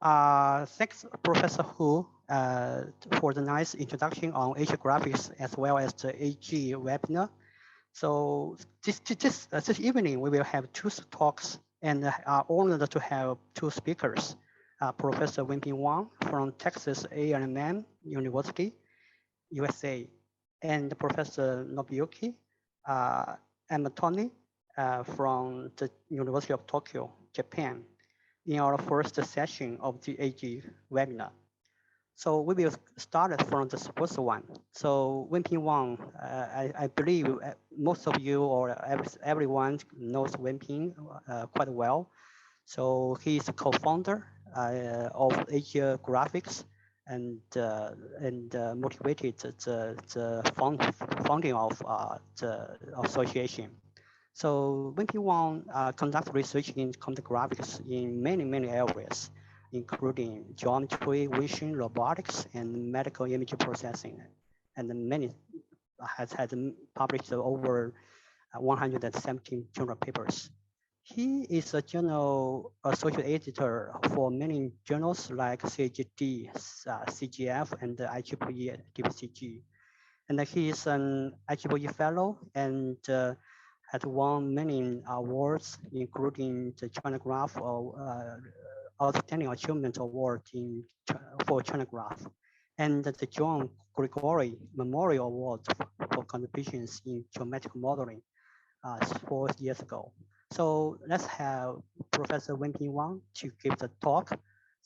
Thanks, Professor Hu, for the nice introduction on Asiagraphics as well as the AG webinar. So this evening, we will have two talks and are honored to have two speakers, Professor Wenping Wang from Texas A&M University, USA, and Professor Nobuyuki Amatoni from the University of Tokyo, Japan, in our first session of the AG webinar. So we will start from the first one. So Wenping Wang, I believe most of you or everyone knows Wenping quite well. So he is a co-founder of Asiagraphics and motivated the founding of the association. So Wenping Wang conducts research in computer graphics in many areas, including geometry, vision, robotics, and medical image processing, and many has published over 117 journal papers. He is a journal associate editor for many journals like CGD, CGF, and IEEE DPCG. And he is an IEEE fellow and has won many awards, including the China Graph Outstanding Achievement Award for China Graph, and the John Gregory Memorial Award for contributions in geometric modeling 4 years ago. So let's have Professor Wenping Wang to give the talk.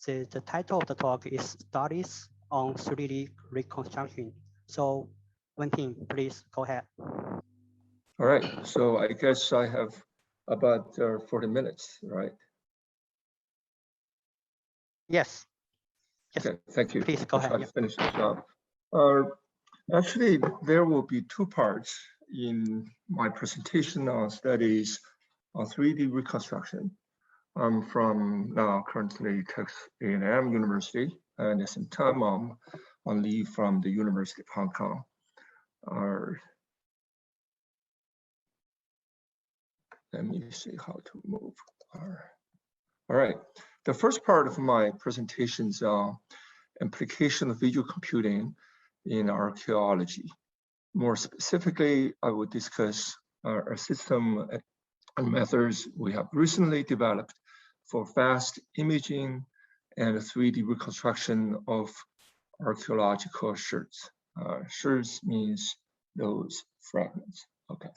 The title of the talk is Studies on 3D Reconstruction. So Wenping, please go ahead. All right, so I guess I have about 40 minutes, right? Yes. Okay, thank you. Please go ahead. I'll finish this up. Actually, there will be two parts in my presentation on studies on 3D reconstruction. I'm from now currently Texas A&M University, and at the same time I'm on leave from the University of Hong Kong. Let me see how to move. All right, the first part of my presentation is implication of visual computing in archaeology. More specifically, I will discuss a system and methods we have recently developed for fast imaging and 3D reconstruction of archaeological sherds. Sherds means those fragments. Okay.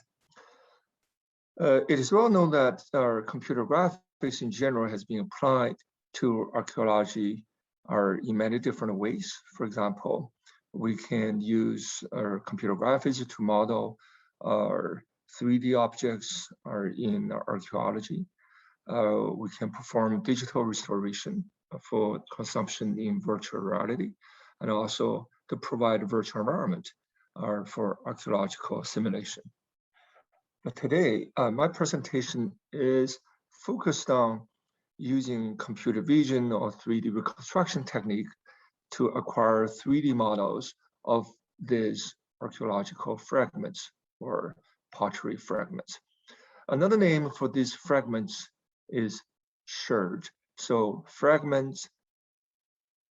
It is well known that our computer graphics in general has been applied to archaeology in many different ways. For example, we can use our computer graphics to model our 3D objects in archaeology. We can perform digital restoration for consumption in virtual reality, and also to provide a virtual environment for archaeological simulation. But today, my presentation is focused on using computer vision or 3D reconstruction technique to acquire 3D models of these archaeological fragments or pottery fragments. Another name for these fragments is sherd. So fragments,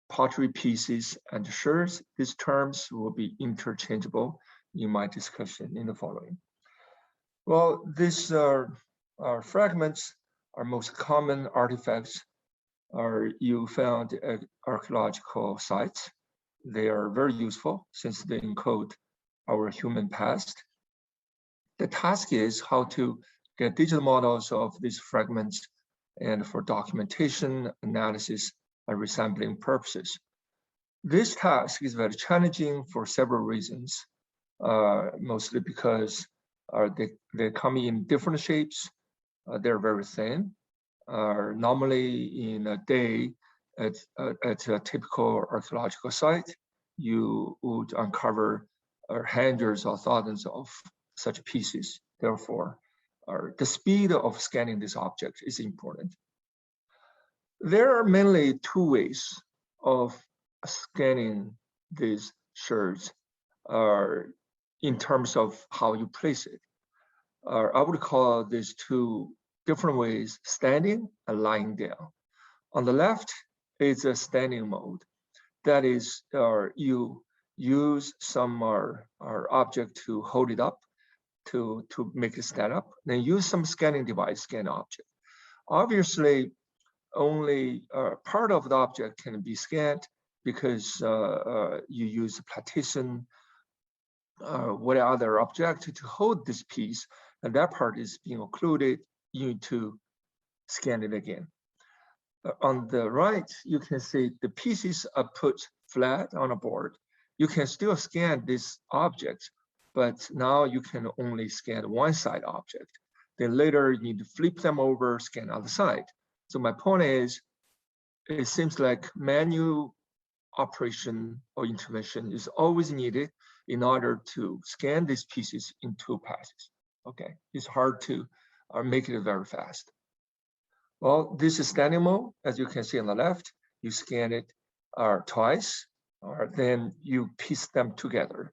pottery pieces, and sherds, these terms will be interchangeable in my discussion in the following. Well, these fragments are most common artifacts you found at archaeological sites. They are very useful since they encode our human past. The task is how to get digital models of these fragments and for documentation, analysis, and resampling purposes. This task is very challenging for several reasons, mostly because they come in different shapes. They're very thin. Normally in a day at a typical archaeological site, you would uncover hundreds or thousands of such pieces. Therefore, the speed of scanning this object is important. There are mainly two ways of scanning these sherds in terms of how you place it. I would call these two different ways, standing and lying down. On the left is a standing mode. That is, you use some object to hold it up, to make it stand up, then use some scanning device, scan the object. Obviously, only part of the object can be scanned because you use a partition, what other object to hold this piece, and that part is being occluded. You need to scan it again. On the right, you can see the pieces are put flat on a board. You can still scan this object, but now you can only scan one side object. Then later you need to flip them over, scan the other side. So my point is, it seems like manual operation or intervention is always needed in order to scan these pieces in two passes. Okay, it's hard to make it very fast. Well, this is standing mode. As you can see on the left, you scan it twice, or then you piece them together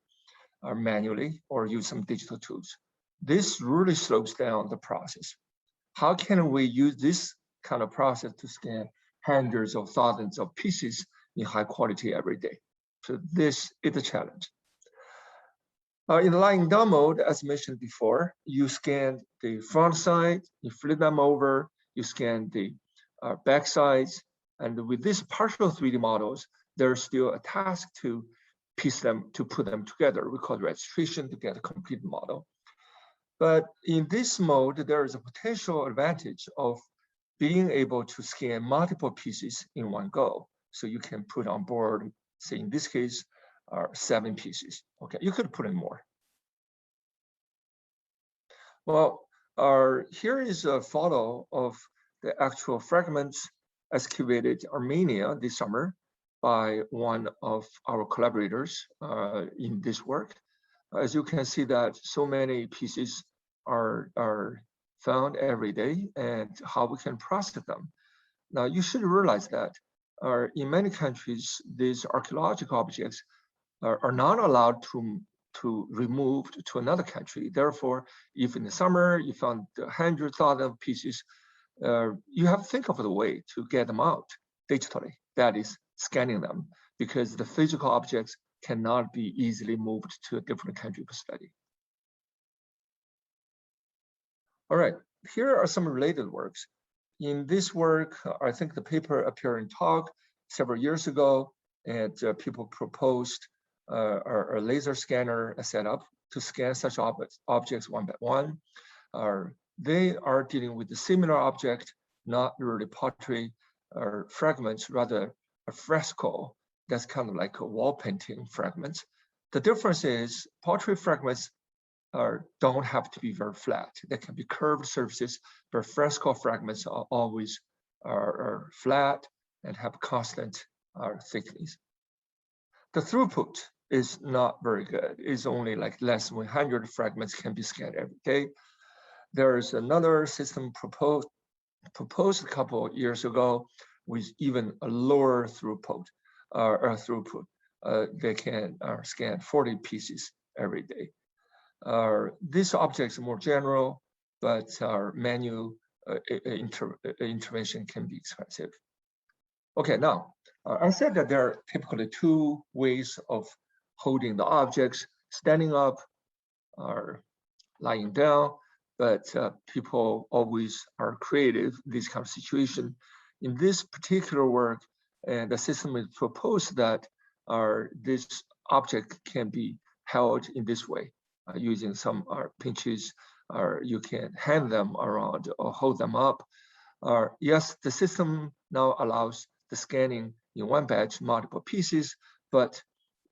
manually or use some digital tools. This really slows down the process. How can we use this kind of process to scan hundreds of thousands of pieces in high quality every day? So this is a challenge. In the lying down mode, as mentioned before, you scan the front side, you flip them over, you scan the back sides, and with these partial 3D models, there's still a task to piece them, to put them together. We call it registration to get a complete model. But in this mode, there is a potential advantage of being able to scan multiple pieces in one go. So you can put on board, say in this case, 7 pieces. Okay, you could put in more. Well, here is a photo of the actual fragments excavated in Armenia this summer by one of our collaborators in this work. As you can see that so many pieces are found every day and how we can process them. Now, you should realize that in many countries, these archaeological objects are not allowed to remove to another country. Therefore, if in the summer you found 100,000 pieces, you have to think of the way to get them out digitally. That is scanning them, because the physical objects cannot be easily moved to a different country for study. All right, here are some related works. In this work, I think the paper appeared in Talk several years ago, and people proposed a laser scanner setup to scan such objects one by one. They are dealing with a similar object, not really pottery or fragments, rather a fresco. That's kind of like a wall painting fragments. The difference is pottery fragments don't have to be very flat. They can be curved surfaces, but fresco fragments are always flat and have constant thickness. The throughput is not very good. It's only like less than 100 fragments can be scanned every day. There is another system proposed a couple of years ago with even a lower throughput. They can scan 40 pieces every day. These objects are more general, but our manual intervention can be expensive. Okay, now, I said that there are typically 2 ways of holding the objects, standing up or lying down, but people always are creative in this kind of situation. In this particular work, and the system is proposed that this object can be held in this way, using some pinches, or you can hand them around or hold them up. Yes, the system now allows the scanning in one batch, multiple pieces, but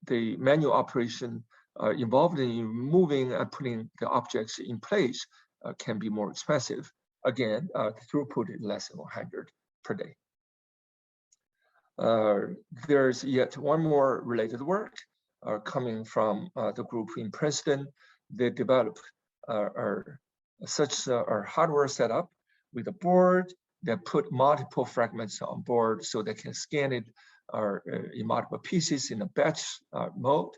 the manual operation involved in removing and putting the objects in place can be more expensive. Again, the throughput is less than 100 per day. There's yet one more related work coming from the group in Princeton. They developed such a hardware setup with a board that put multiple fragments on board so they can scan it in multiple pieces in a batch mode.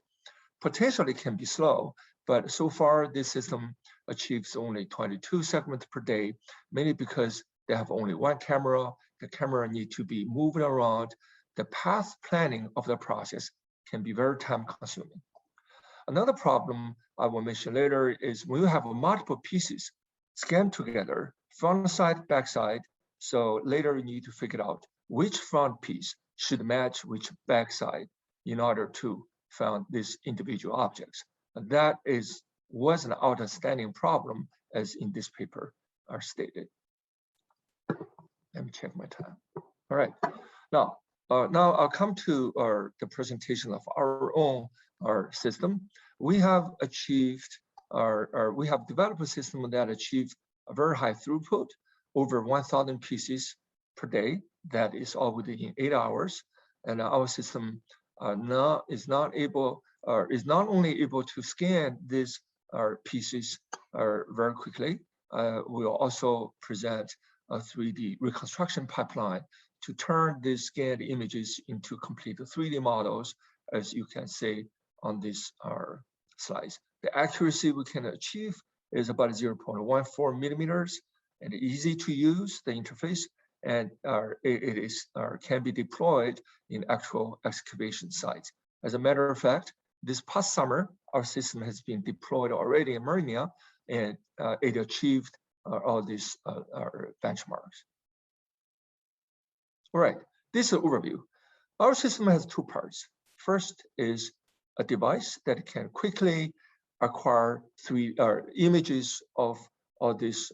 Potentially can be slow, but so far this system achieves only 22 segments per day, mainly because they have only one camera the camera need to be moving around, the path planning of the process can be very time consuming. Another problem I will mention later is when you have multiple pieces scanned together, front side, back side, so later you need to figure out which front piece should match which back side in order to find these individual objects. And that was an outstanding problem, as in this paper are stated. Let me check my time. All right, now I'll come to the presentation of our own system. We have achieved we have developed a system that achieved a very high throughput, over 1,000 pieces per day. That is all within 8 hours. And our system is not only able to scan these pieces very quickly. We'll also present a 3D reconstruction pipeline to turn these scanned images into complete 3D models, as you can see on these slides. The accuracy we can achieve is about 0.14 millimeters, and easy to use the interface, and it can be deployed in actual excavation sites. As a matter of fact, this past summer, our system has been deployed already in Mauritania, and it achieved all these benchmarks. All right, this is an overview. Our system has two parts. First is a device that can quickly acquire images of all these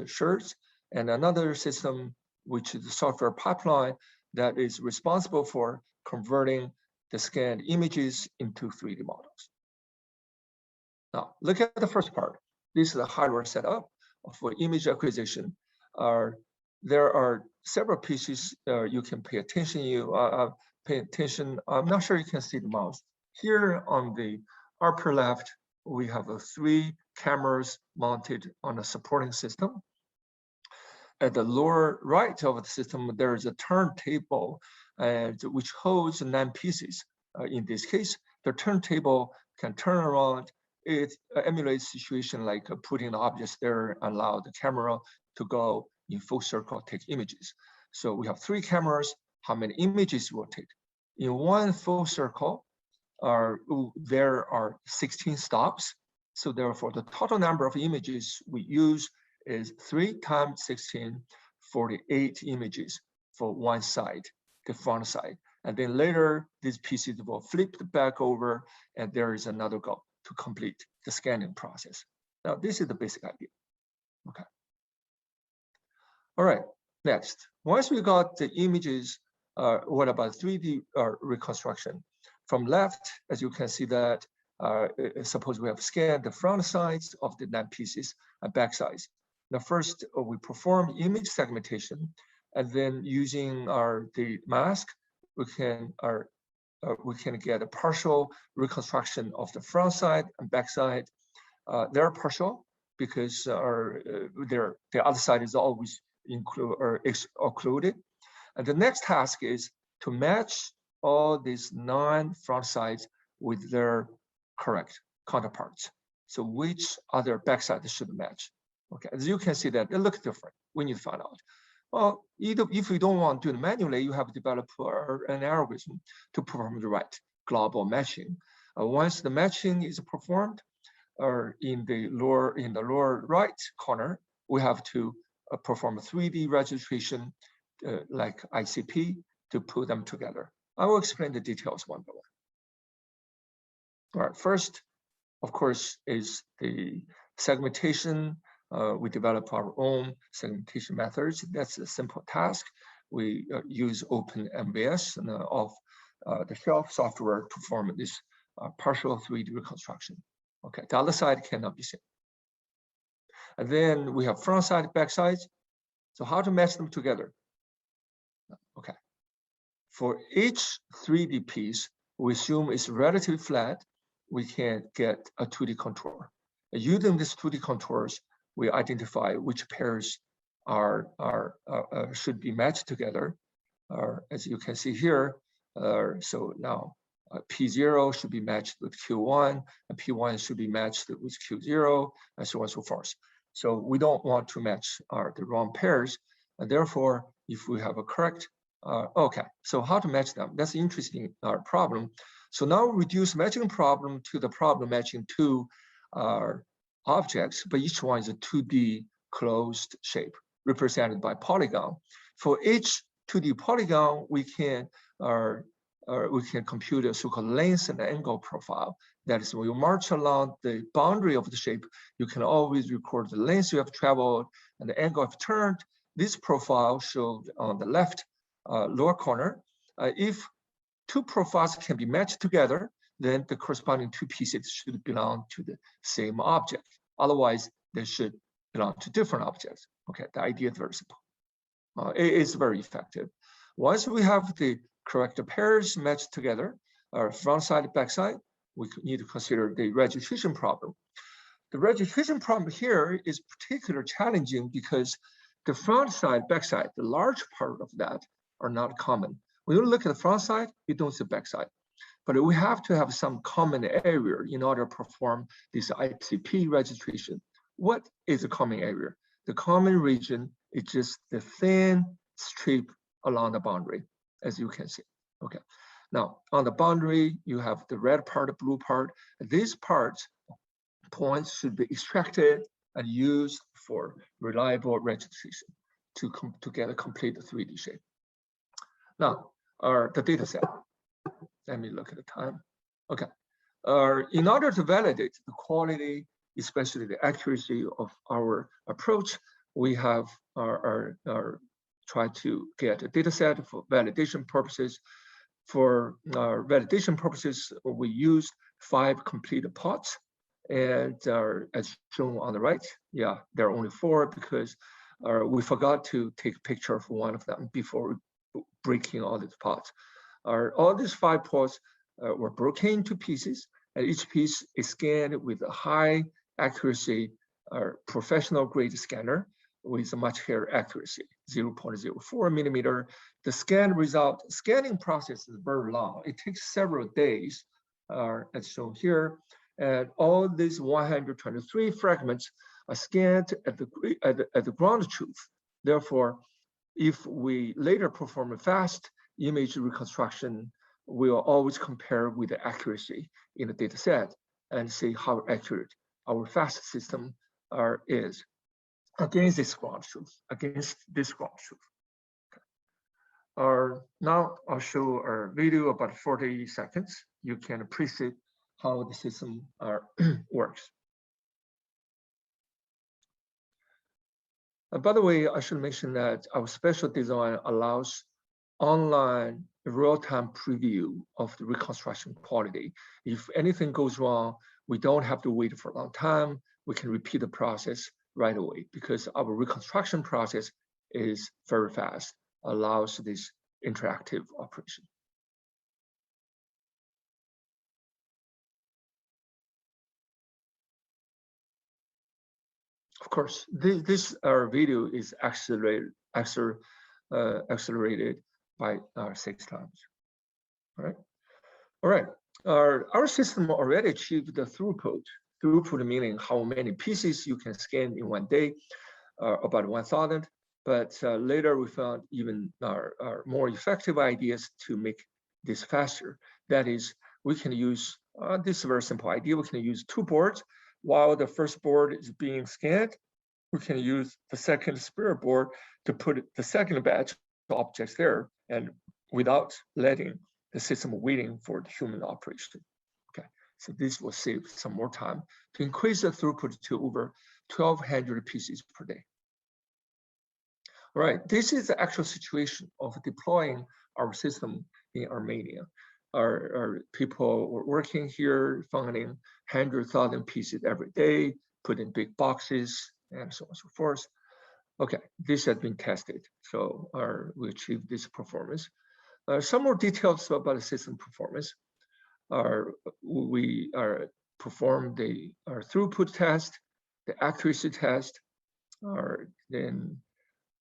sherds, and another system, which is the software pipeline that is responsible for converting the scanned images into 3D models. Now, look at the first part. This is the hardware setup for image acquisition. There are several pieces you can pay attention. I'm not sure you can see the mouse. Here on the upper left, we have 3 cameras mounted on a supporting system. At the lower right of the system, there is a turntable which holds 9 pieces. In this case, the turntable can turn around. It emulates a situation like putting the objects there, allow the camera to go in full circle, take images. So we have 3 cameras. How many images will take? In one full circle, there are 16 stops. So therefore, the total number of images we use is 3 times 16, 48 images for one side, the front side. And then later, these pieces will flip back over, and there is another go to complete the scanning process. Now, this is the basic idea. Okay. All right, next. Once we got the images, what about 3D reconstruction? From left, as you can see that, suppose we have scanned the front sides of the 9 pieces and back sides. Now, first, we perform image segmentation, and then using the mask, we can get a partial reconstruction of the front side and back side. They're partial because the other side is always occluded. And the next task is to match all these 9 front sides with their correct counterparts. So which other backside should match? Okay, as you can see that they look different. We need to find out. Well, either if you don't want to do it manually, you have to develop an algorithm to perform the right global matching. Once the matching is performed, in the lower right corner, we have to perform a 3D registration like SICP to put them together. I will explain the details one by one. All right, first, of course, is the segmentation. We develop our own segmentation methods. That's a simple task. We use open MVS and off-the-shelf software to perform this partial 3D reconstruction. Okay, the other side cannot be seen. And then we have front side, back sides. So how to match them together? Okay. For each 3D piece, we assume it's relatively flat. We can get a 2D contour. Using these 2D contours, we identify which pairs should be matched together. As you can see here, so now P0 should be matched with Q1, and P1 should be matched with Q0, and so on and so forth. So we don't want to match the wrong pairs. And therefore, if we have a correct, okay, so how to match them? That's an interesting problem. So now reduce matching problem to the problem matching two objects, but each one is a 2D closed shape represented by polygon. For each 2D polygon, we can compute a so-called length and angle profile. That is, when you march along the boundary of the shape, you can always record the length you have traveled and the angle you've turned. This profile showed on the left lower corner. If two profiles can be matched together, then the corresponding two pieces should belong to the same object. Otherwise, they should belong to different objects. Okay, the idea is very simple. It is very effective. Once we have the correct pairs matched together, front side, back side, we need to consider the registration problem. The registration problem here is particularly challenging because the front side, back side, the large part of that are not common. When you look at the front side, you don't see back side. But we have to have some common area in order to perform this SICP registration. What is a common area? The common region is just the thin strip along the boundary, as you can see. Okay. Now, on the boundary, you have the red part, the blue part. These parts, points should be extracted and used for reliable registration to get a complete 3D shape. Now, the data set. Let me look at the time. Okay. In order to validate the quality, especially the accuracy of our approach, we have tried to get a data set for validation purposes. For validation purposes, we used 5 completed pots. And as shown on the right, yeah, there are only 4 because we forgot to take a picture of one of them before breaking all these pots. All these 5 pots were broken into pieces, and each piece is scanned with a high accuracy professional grade scanner with a much higher accuracy, 0.04 millimeter. The scanning process is very long. It takes several days, as shown here. And all these 123 fragments are scanned at the ground truth. Therefore, if we later perform a fast image reconstruction, we'll always compare with the accuracy in the data set and see how accurate our fast system is against this ground truth, Okay. Now I'll show a video about 40 seconds. You can appreciate how the system works. By the way, I should mention that our special design allows online real-time preview of the reconstruction quality. If anything goes wrong, we don't have to wait for a long time. We can repeat the process right away because our reconstruction process is very fast, allows this interactive operation. Of course, this video is accelerated by 6 times. All right. Our system already achieved the throughput. Throughput meaning how many pieces you can scan in one day, about 1,000. But later we found even more effective ideas to make this faster. That is, we can use this very simple idea. We can use 2 boards. While the first board is being scanned, we can use the second spirit board to put the second batch of objects there, and without letting the system waiting for the human operation. Okay, so this will save some more time to increase the throughput to over 1,200 pieces per day. All right, this is the actual situation of deploying our system in Armenia. Our people were working here, finding 100,000 pieces every day, put in big boxes, and so on and so forth. Okay, this has been tested, so we achieved this performance. Some more details about the system performance. We performed the throughput test, the accuracy test. Then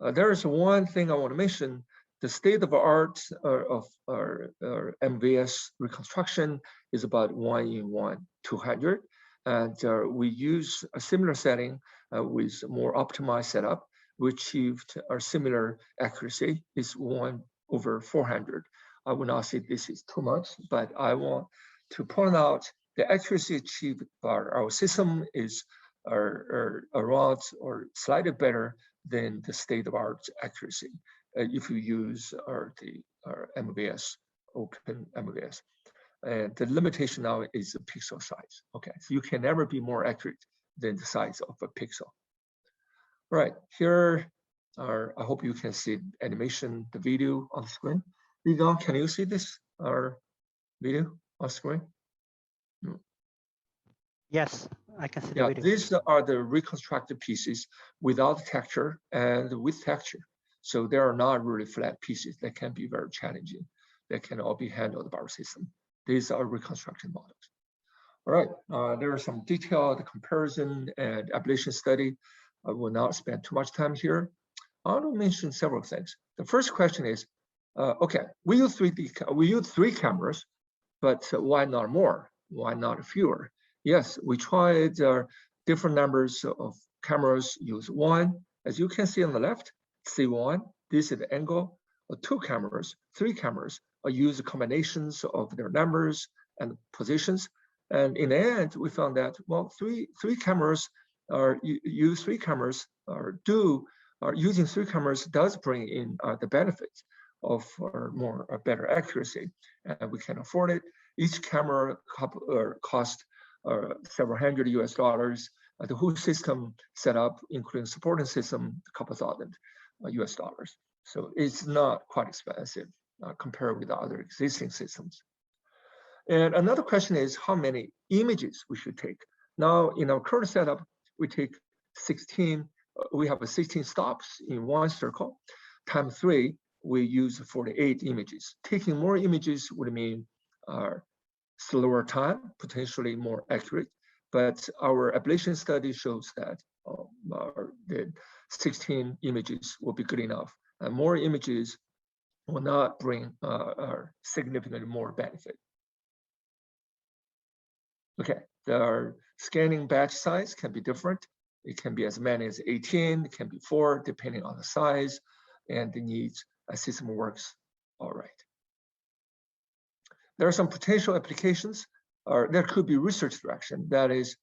there is one thing I want to mention. The state of art of our MVS reconstruction is about 1:200. And we use a similar setting with more optimized setup. we achieved a similar accuracy. Is 1/400. I will not say this is too much, but I want to point out the accuracy achieved by our system is around or slightly better than the state-of-art accuracy if you use our MVS, open MVS. And the limitation now is the pixel size. Okay, so you can never be more accurate than the size of a pixel. All right, here are, I hope you can see animation, the video on the screen. Ligang, can you see this, our video on screen? Yes, I can see the Yeah, video. these are the reconstructed pieces without texture and with texture. So they are not really flat pieces that can be very challenging. They can all be handled by our system. These are reconstruction models. All right, there are some detailed comparison and ablation study. I will not spend too much time here. I want to mention several things. The first question is, okay, we use three cameras, but why not more? Why not fewer? Yes, we tried different numbers of cameras, use one. As you can see on the left, C1, this is the angle. 2 cameras, 3 cameras, use combinations of their numbers and positions. And in the end, we found that, well, three cameras use 3 cameras using 3 cameras does bring in the benefits of better accuracy, and we can afford it. Each camera cost several hundred US. The whole system set up, including supporting system, a couple thousand US dollars. So it's not quite expensive compared with the other existing systems. And another question is how many images we should take. Now in our current setup, we take 16. We have 16 stops in one circle. Times 3, we use 48 images. Taking more images would mean slower time, potentially more accurate. But our ablation study shows that the 16 images will be good enough. And more images will not bring significantly more benefit. Okay, the scanning batch size can be different. It can be as many as 18, it can be 4, depending on the size and the needs. A system works all right. There are some potential applications. There could be research direction. That is,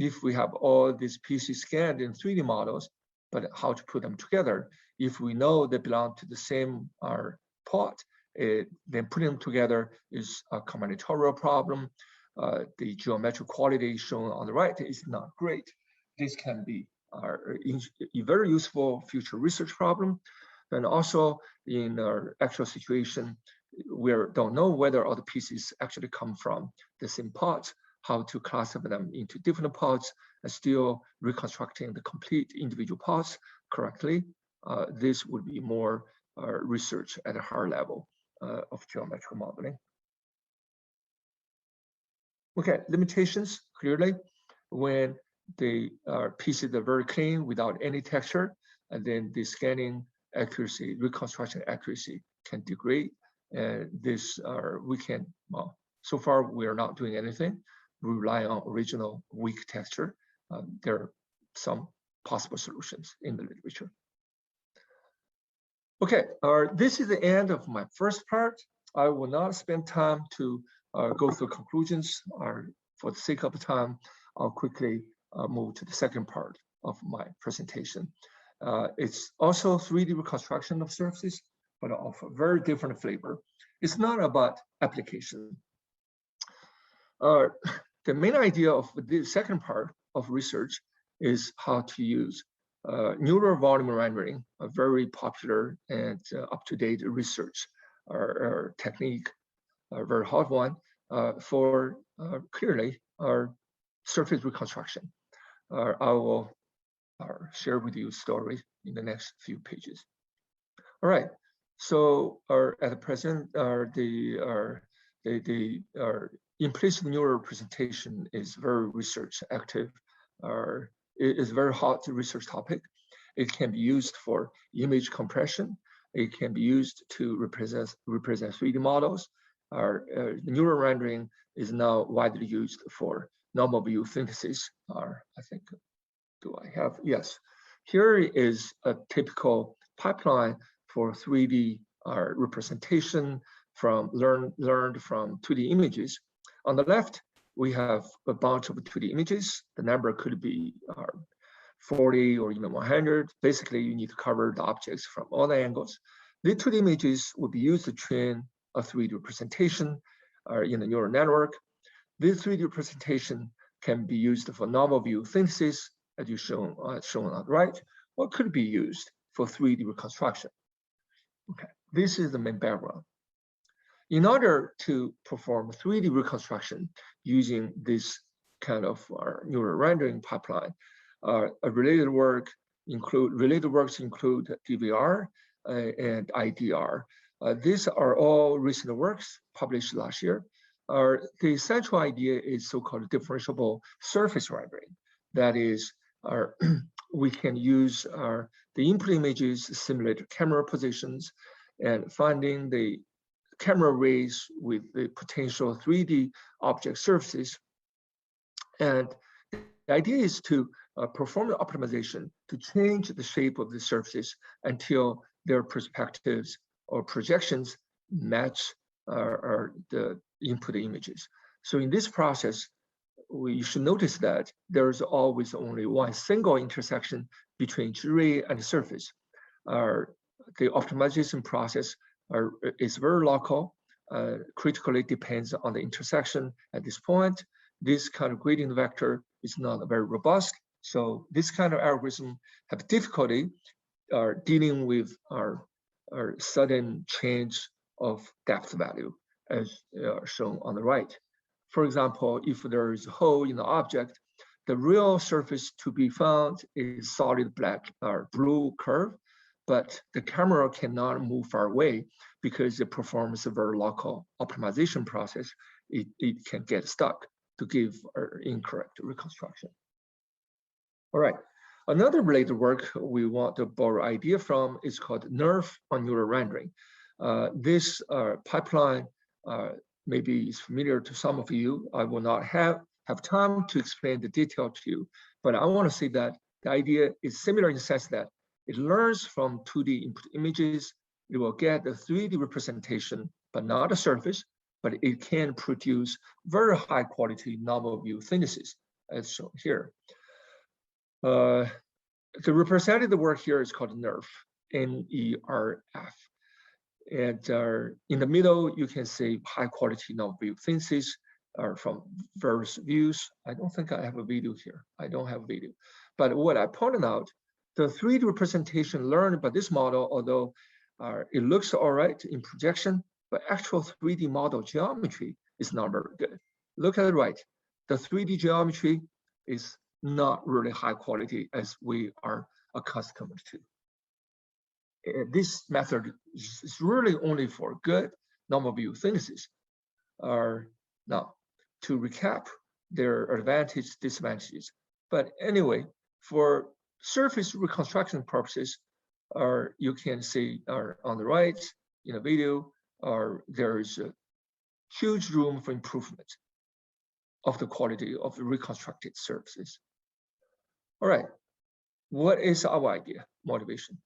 if we have all these pieces scanned in 3D models, but how to put them together. If we know they belong to the same pot, then putting them together is a combinatorial problem. The geometric quality shown on the right is not great. This can be a very useful future research problem. And also in our actual situation, we don't know whether all the pieces actually come from the same pot, how to classify them into different pots, and still reconstructing the complete individual pots correctly. This would be more research at a higher level of geometrical modeling. Okay, limitations, clearly, when the pieces are very clean without any texture, and then the scanning accuracy, reconstruction accuracy can degrade. And this we can, well, so far we are not doing anything. We rely on original weak texture. There are some possible solutions in the literature. Okay, this is the end of my first part. I will not spend time to go through conclusions. For the sake of time, I'll quickly move to the second part of my presentation. It's also 3D reconstruction of surfaces, but of a very different flavor. It's not about application. The main idea of the second part of research is how to use neural volume rendering, a very popular and up-to-date research technique, a very hot one, for clearly our surface reconstruction. I will share with you a story in the next few pages. All right, so at the present, the implicit neural representation is very research active. It is a very hot research topic. It can be used for image compression. It can be used to represent 3D models. Neural rendering is now widely used for normal view synthesis. I think, do I have? Yes. Here is a typical pipeline for 3D representation from learned from 2D images. On the left, we have a bunch of 2D images. The number could be 40 or even 100. Basically, you need to cover the objects from all the angles. The 2D images will be used to train a 3D representation in the neural network. This 3D representation can be used for novel view synthesis, as you shown on the right, or could be used for 3D reconstruction. Okay, this is the main background. In order to perform 3D reconstruction using this kind of neural rendering pipeline, related works include DVR and IDR. These are all recent works published last year. The central idea is so-called differentiable surface rendering. That is, we can use the input images, simulate camera positions, and finding the camera rays with the potential 3D object surfaces. And the idea is to perform the optimization to change the shape of the surfaces until their perspectives or projections match the input images. So in this process, you should notice that there's always only one single intersection between ray and the surface. The optimization process is very local, critically depends on the intersection at this point. This kind of gradient vector is not very robust. So this kind of algorithm have difficulty dealing with our sudden change of depth value as shown on the right. For example, if there is a hole in the object, the real surface to be found is solid black or blue curve, but the camera cannot move far away because it performs a very local optimization process. It can get stuck to give incorrect reconstruction. All right, another related work we want to borrow idea from is called NERF on neural rendering. This pipeline maybe is familiar to some of you. I will not have time to explain the detail to you, but I want to say that the idea is similar in the sense that it learns from 2D input images. It will get a 3D representation, but not a surface, but it can produce very high quality novel view synthesis as shown here. The representative work here is called NERF, N-E-R-F. And in the middle, you can see high quality novel view synthesis from various views. I don't think I have a video here. I don't have a video. But what I pointed out, the 3D representation learned by this model, although it looks all right in projection, but actual 3D model geometry is not very good. Look at the right. The 3D geometry is not really high quality as we are accustomed to. This method is really only for good normal view synthesis. Now, to recap their advantages, disadvantages. But anyway, for surface reconstruction purposes, you can see on the right in the video, there is a huge room for improvement of the quality of the reconstructed surfaces. All right, what is our idea, motivation?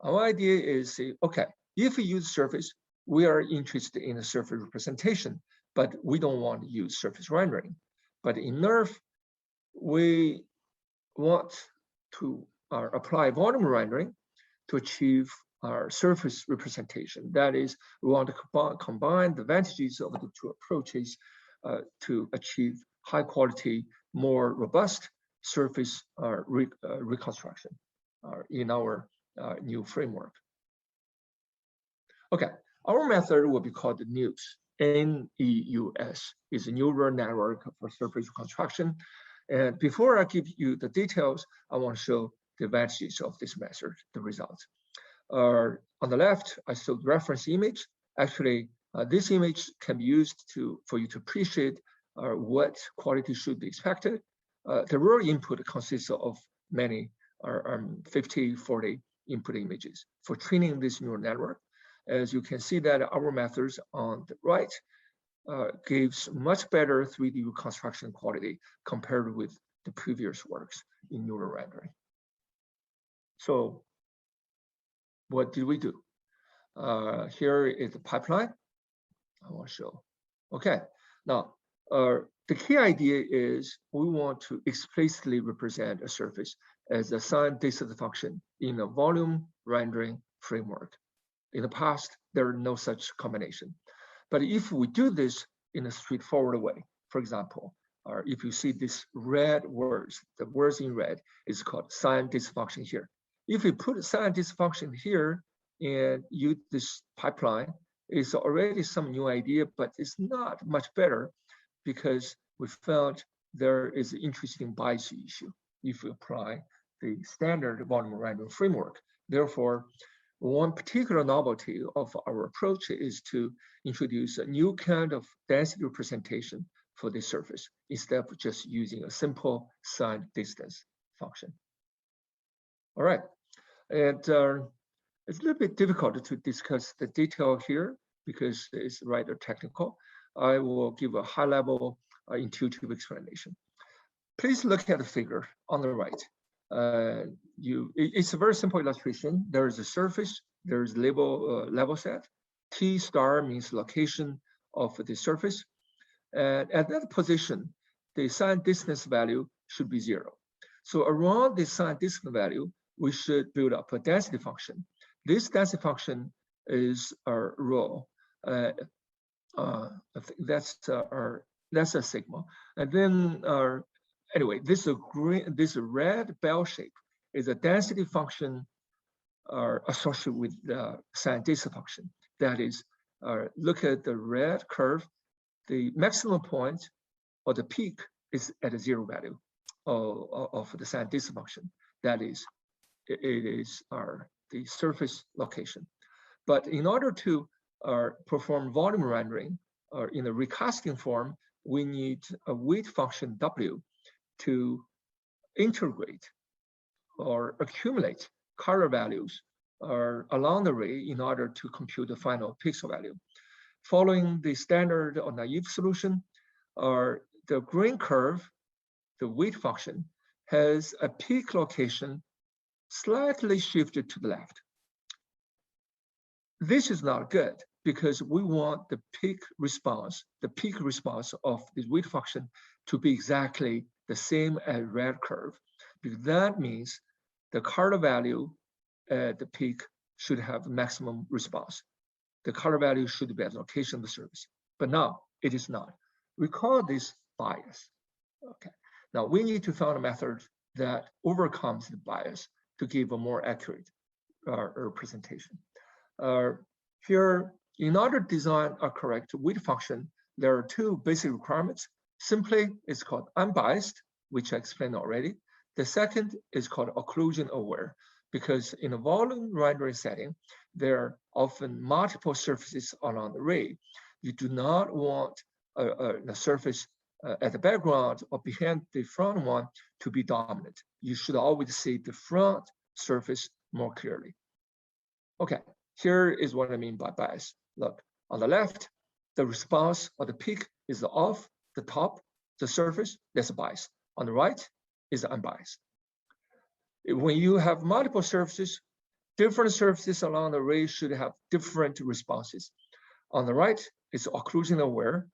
Our idea is, okay, if we use surface, we are interested in the surface representation, but we don't want to use surface rendering. But in NERF, we want to apply volume rendering to achieve our surface representation. That is, we want to combine the advantages of the two approaches to achieve high quality, more robust surface reconstruction in our new framework. Okay, our method will be called NEUS, N-E-U-S, is a neural network for surface reconstruction. And before I give you the details, I want to show the advantages of this method, the results. On the left, I showed reference image. Actually, this image can be used for you to appreciate what quality should be expected. The raw input consists of many 50, 40 input images for training this neural network. As you can see that our methods on the right gives much better 3D reconstruction quality compared with the previous works in neural rendering. So what did we do? Here is the pipeline. I want to show. Okay, now the key idea is we want to explicitly represent a surface as a signed Dataset function in a volume rendering framework. In the past, there are no such combination. But if we do this in a straightforward way, for example, or if you see this red words, the words in red is called signed Dataset function here. If we put signed Dataset function here and use this pipeline, it's already some new idea, but it's not much better because we found there is an interesting bias issue if we apply the standard volume rendering framework. Therefore, one particular novelty of our approach is to introduce a new kind of density representation for this surface instead of just using a simple signed distance function. All right, and it's a little bit difficult to discuss the detail here because it's rather technical. I will give a high-level intuitive explanation. Please look at the figure on the right. It's a very simple illustration. There is a surface, there is level set. T star means location of the surface. And at that position, the signed distance value should be 0. So around the signed distance value, we should build up a density function. This density function is our rho. I think that's a sigma. And then anyway, this red bell shape is a density function associated with the signed distance function. That is, look at the red curve. The maximum point or the peak is at a 0 value of the signed distance function. That is, it is the surface location. But in order to perform volume rendering or in a recasting form, we need a weight function W to integrate or accumulate color values along the ray in order to compute the final pixel value. Following the standard or naive solution, the green curve, the weight function, has a peak location slightly shifted to the left. This is not good because we want the peak response of the weight function to be exactly the same as red curve, because that means the color value at the peak should have maximum response. The color value should be at the location of the surface, but now it is not. We call this bias. Okay. Now we need to find a method that overcomes the bias to give a more accurate representation. Here, in order to design a correct weight function, there are two basic requirements. Simply, it's called unbiased, which I explained already. The second is called occlusion aware, because in a volume rendering setting, there are often multiple surfaces along the ray. You do not want the surface at the background or behind the front one to be dominant. You should always see the front surface more clearly. Okay, here is what I mean by bias. Look, on the left, the response or the peak is off the top, the surface, that's a bias. On the right is unbiased. When you have multiple surfaces, different surfaces along the ray should have different responses. On the right is occlusion aware,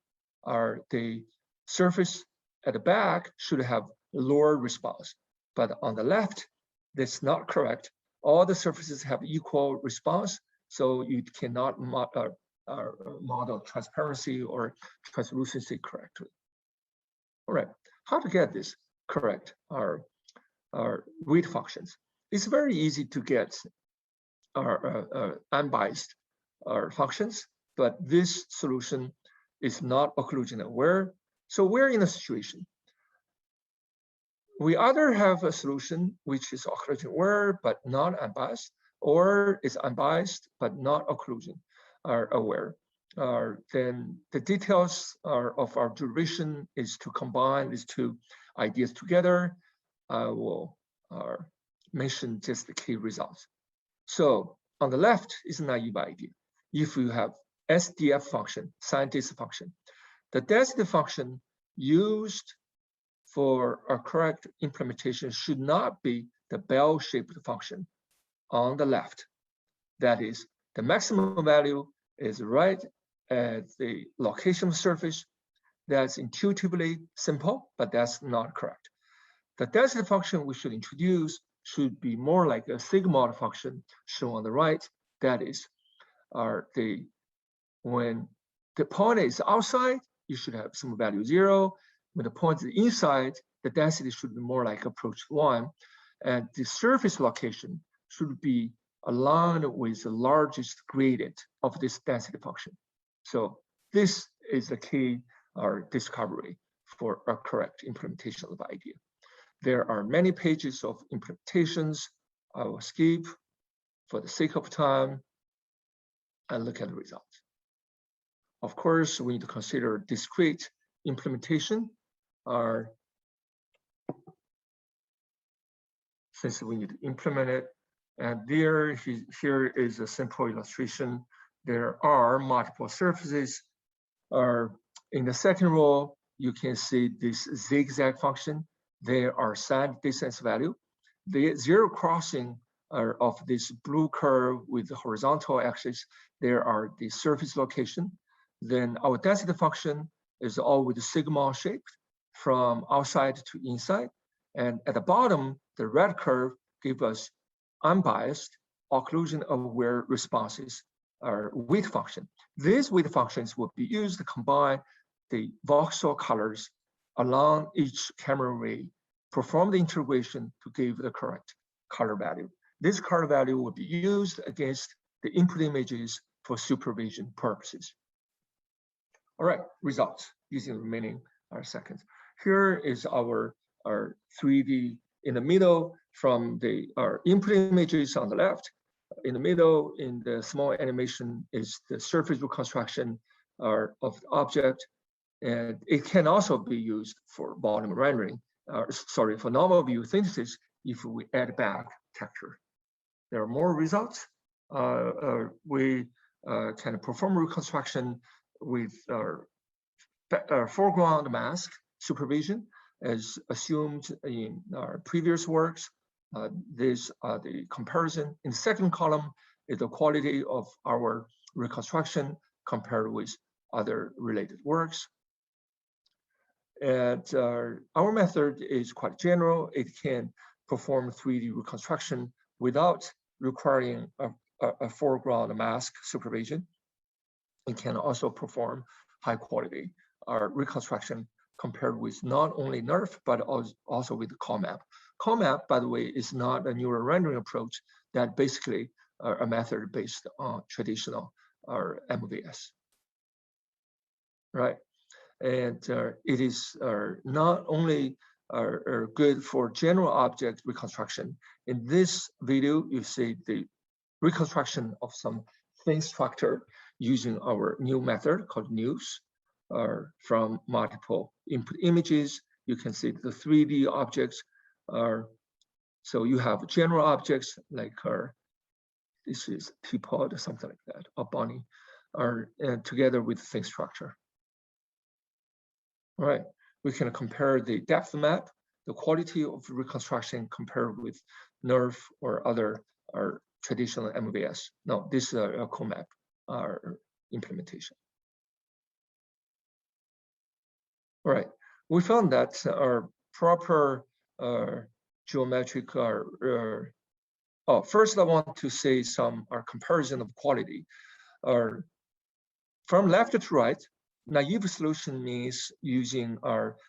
the surface at the back should have lower response. But on the left, that's not correct. All the surfaces have equal response, so you cannot model transparency or translucency correctly. All right, how to get this correct are weight functions. It's very easy to get unbiased functions, but this solution is not occlusion aware. So we're in a situation. We either have a solution which is occlusion aware but not unbiased, or is unbiased but not occlusion aware. Then the details of our derivation is to combine these two ideas together. I will mention just the key results. So on the left is a naive idea. If you have SDF function, signed distance function, the density function used for a correct implementation should not be the bell-shaped function on the left. That is, the maximum value is right at the location of surface. That's intuitively simple, but that's not correct. The density function we should introduce should be more like a sigma function shown on the right. That is, when the point is outside, you should have some value 0. When the point is inside, the density should be more like approach 1. And the surface location should be aligned with the largest gradient of this density function. So this is the key discovery for a correct implementation of the idea. There are many pages of implementations. I will skip for the sake of time and look at the results. Of course, we need to consider discrete implementation, since we need to implement it. And here is a simple illustration. There are multiple surfaces. In the second row, you can see this zigzag function. There are side distance value. The zero crossing of this blue curve with the horizontal axis, there are the surface location. Then our density function is always sigma shaped from outside to inside. And at the bottom, the red curve gives us unbiased, occlusion-aware responses, weight function. These weight functions will be used to combine the voxel colors along each camera ray, perform the integration to give the correct color value. This color value will be used against the input images for supervision purposes. All right, results using the remaining seconds. Here is our 3D in the middle from our input images on the left. In the middle, in the small animation, is the surface reconstruction of the object. And it can also be used for volume rendering, for normal view synthesis if we add back texture. There are more results. We can perform reconstruction with our foreground mask supervision as assumed in our previous works. These are the comparison. In the second column is the quality of our reconstruction compared with other related works. And our method is quite general. It can perform 3D reconstruction without requiring a foreground mask supervision. It can also perform high quality reconstruction compared with not only NERF, but also with COMAP. COMAP, by the way, is not a neural rendering approach, that basically a method based on traditional MVS, right? And it is not only good for general object reconstruction. In this video, you see the reconstruction of some thin structure using our new method called NEWS from multiple input images. You can see the 3D objects are, so you have general objects like this is teapot or something like that, or bunny, and together with thin structure. All right, we can compare the depth map, the quality of reconstruction compared with NERF or other traditional MVS. No, this is a COMAP implementation. All right, we found that our proper geometric first I want to say some comparison of quality. From left to right, naive solution means using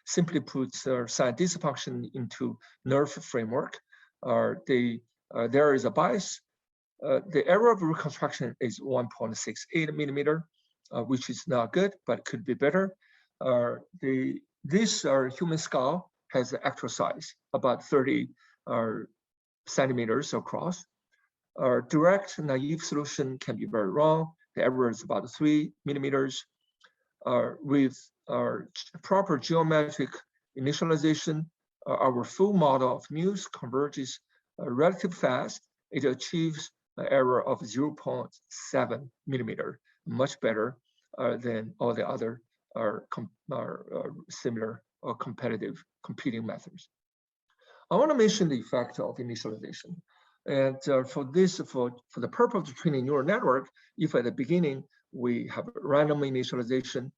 simply put sine distance function into NERF framework. There is a bias. The error of reconstruction is 1.68 millimeter, which is not good, but could be better. This human skull has an actual size, about 30 centimeters across. Our direct naive solution can be very wrong. The error is about 3 millimeters. With our proper geometric initialization, our full model of NEWS converges relatively fast. It achieves an error of 0.7 millimeter, much better than all the other similar or competing methods. I want to mention the effect of initialization. And for the purpose of training neural network, if at the beginning we have random initialization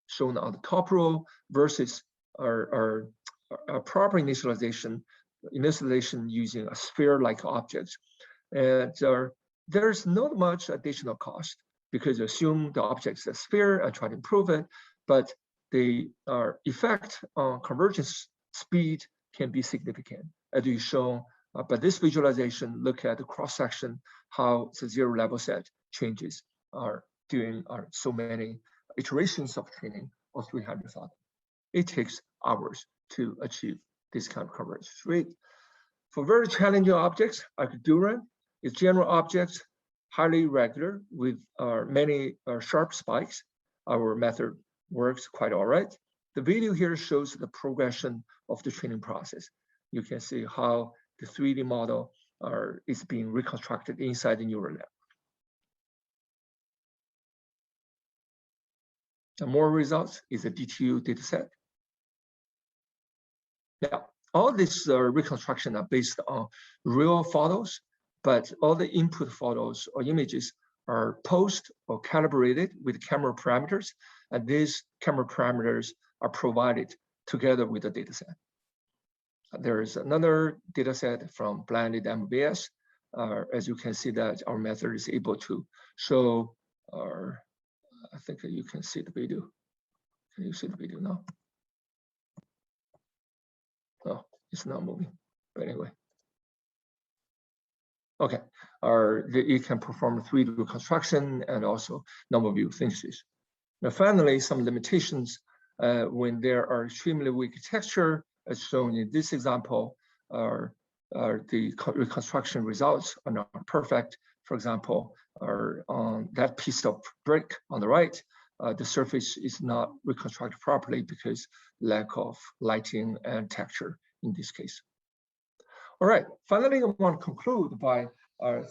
shown on the top row versus our proper initialization using a sphere-like object, and there's not much additional cost because you assume the object is a sphere and try to improve it, but the effect on convergence speed can be significant, as you shown by this visualization. Look at the cross-section, how the zero level set changes during so many iterations of training of 300,000. It takes hours to achieve this kind of convergence rate. For very challenging objects, like Duran, is general objects, highly regular with many sharp spikes. Our method works quite all right. The video here shows the progression of the training process. You can see how the 3D model is being reconstructed inside the neural net. And more results is a DTU dataset. Now, all these reconstruction are based on real photos, but all the input photos or images are posed or calibrated with camera parameters, and these camera parameters are provided together with the dataset. There is another dataset from blended MVS. As you can see that our method is able to show, I think you can see the video. Can you see the video now? Oh, it's not moving, but anyway. Okay, it can perform 3D reconstruction and also number view synthesis. Now, finally, some limitations when there are extremely weak texture, as shown in this example, the reconstruction results are not perfect. For example, on that piece of brick on the right, the surface is not reconstructed properly because lack of lighting and texture in this case. All right, finally, I want to conclude by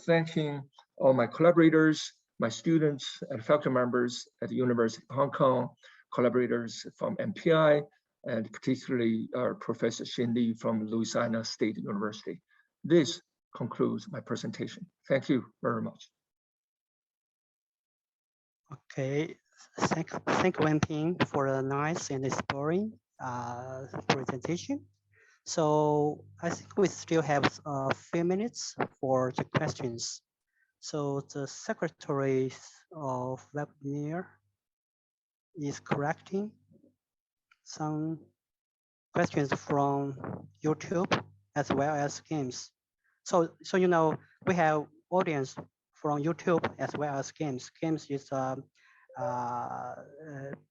thanking all my collaborators, my students and faculty members at the University of Hong Kong, collaborators from MPI, and particularly Professor Xin Li from Louisiana State University. This concludes my presentation. Thank you very much. Okay, thank you, Wenping, for a nice and exploring presentation. So I think we still have a few minutes for the questions. So the secretary of webinar is correcting some questions from YouTube as well as games. So you know, we have audience from YouTube as well as games. Games is a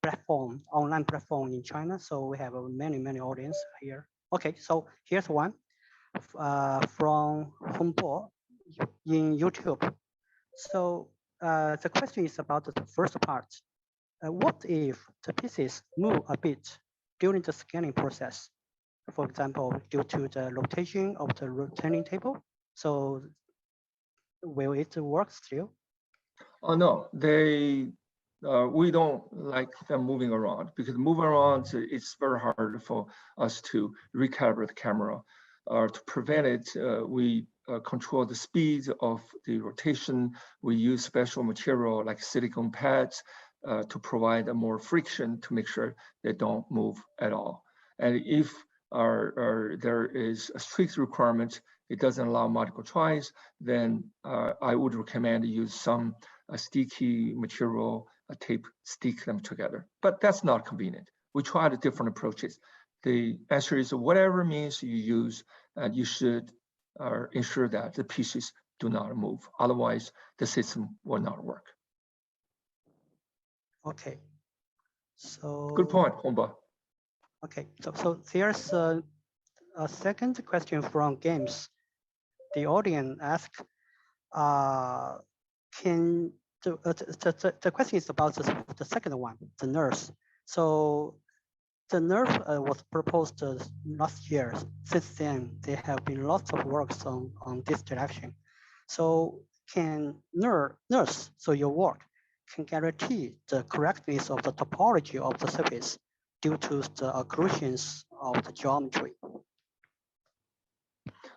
platform, online platform in China. So we have many audience here. Okay, so here's one from Humbo in YouTube. So the question is about the first part. What if the pieces move a bit during the scanning process? For example, due to the rotation of the rotating table. So will it work still? Oh no, we don't like them moving around because moving around, it's very hard for us to recalibrate the camera. To prevent it, we control the speed of the rotation. We use special material like silicone pads to provide more friction to make sure they don't move at all. And if there is a strict requirement, it doesn't allow multiple tries, then I would recommend use some sticky material, tape, stick them together. But that's not convenient. We tried different approaches. The answer is whatever means you use, and you should ensure that the pieces do not move. Otherwise, the system will not work. Okay. So good point, Hongba. Okay, so there's a second question from games. The audience asked, the question is about the second one, the nurse. So the nurse was proposed last year. Since then, there have been lots of works on this direction. So can nurse, so your work, can guarantee the correctness of the topology of the surface due to the occlusions of the geometry?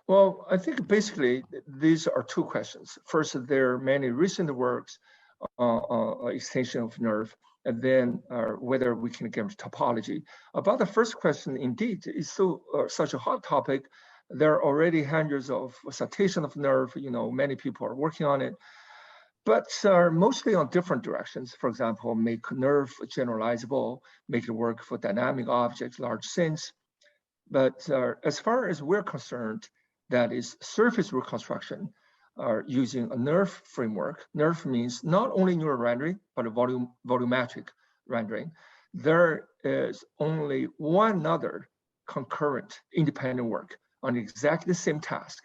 Well, I think basically these are two questions. First, there are many recent works extension of nerve, and then whether we can get topology. About the first question, indeed, it's so such a hot topic. There are already hundreds of citations of nerve. You know, many people are working on it, but mostly on different directions. For example, make nerve generalizable, make it work for dynamic objects, large sense. But as far as we're concerned, that is surface reconstruction, using a nerve framework. Nerve means not only neural rendering, but a volumetric rendering. There is only one other concurrent independent work on exactly the same task,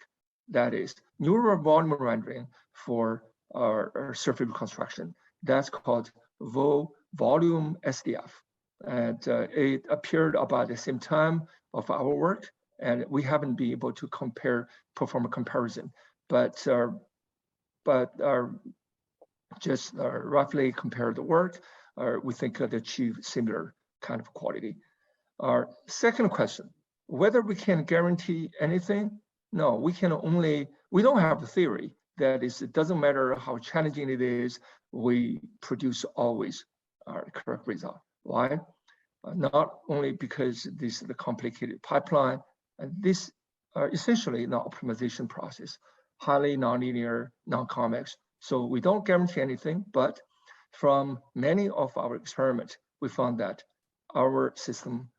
that is neural volume rendering for our surface reconstruction. That's called volume SDF. And it appeared about the same time of our work, and we haven't been able to perform a comparison, but just roughly compare the work, we think could achieve similar kind of quality. Our second question, whether we can guarantee anything? No, we don't have a theory. That is, it doesn't matter how challenging it is, we produce always our correct result. Why? Not only because this is the complicated pipeline, and this are essentially an optimization process, highly nonlinear, non-convex. So we don't guarantee anything, but from many of our experiments, we found that our system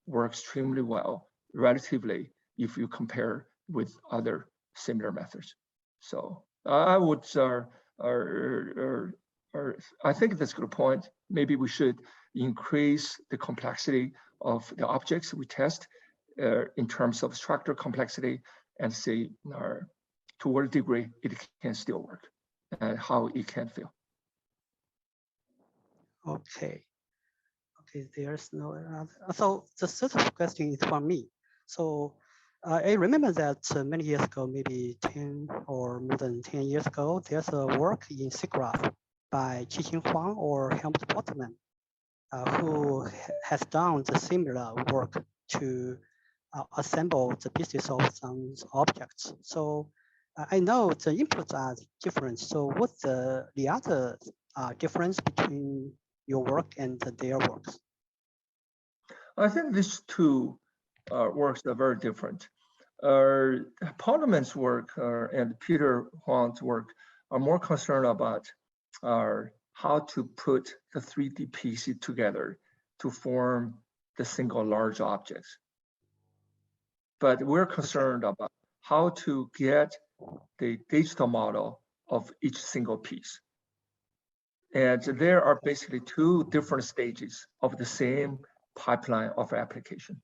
works extremely well, relatively, if you compare with other similar methods. So I would, I think that's a good point. Maybe we should increase the complexity of the objects we test in terms of structural complexity, and see to what degree it can still work and how it can fail. Okay. Okay, there's no other. So the third question is from me. So I remember that many years ago, maybe 10 or more than 10 years ago, there's a work in SIGGRAPH by Qixing Huang or Helmut Portman, who has done the similar work to assemble the pieces of some objects. So I know the inputs are different. So what's the other difference between your work and their works? I think these two works are very different. Portman's work and Peter Huang's work are more concerned about how to put the 3D piece together to form the single large objects. But we're concerned about how to get the digital model of each single piece. And there are basically two different stages of the same pipeline of application.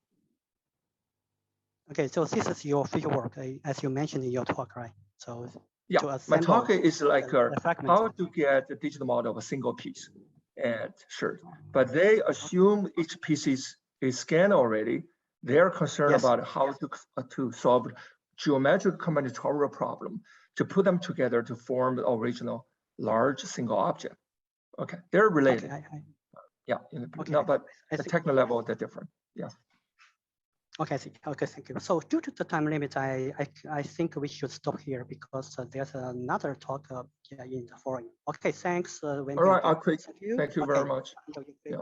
Okay, so this is your field work, as you mentioned in your talk, right? So yeah, my talk is like how to get the digital model of a single piece. And sure, but they assume each piece is scanned already. They're concerned about how to solve geometric combinatorial problem to put them together to form the original large single object. Okay, they're related. Yeah, no, but at the technical level, they're different. Yeah. Okay, I see. Okay, thank you. So due to the time limit, I think we should stop here because there's another talk in the forum. Okay, thanks. All right, I'll quit. Thank you very much. Yeah.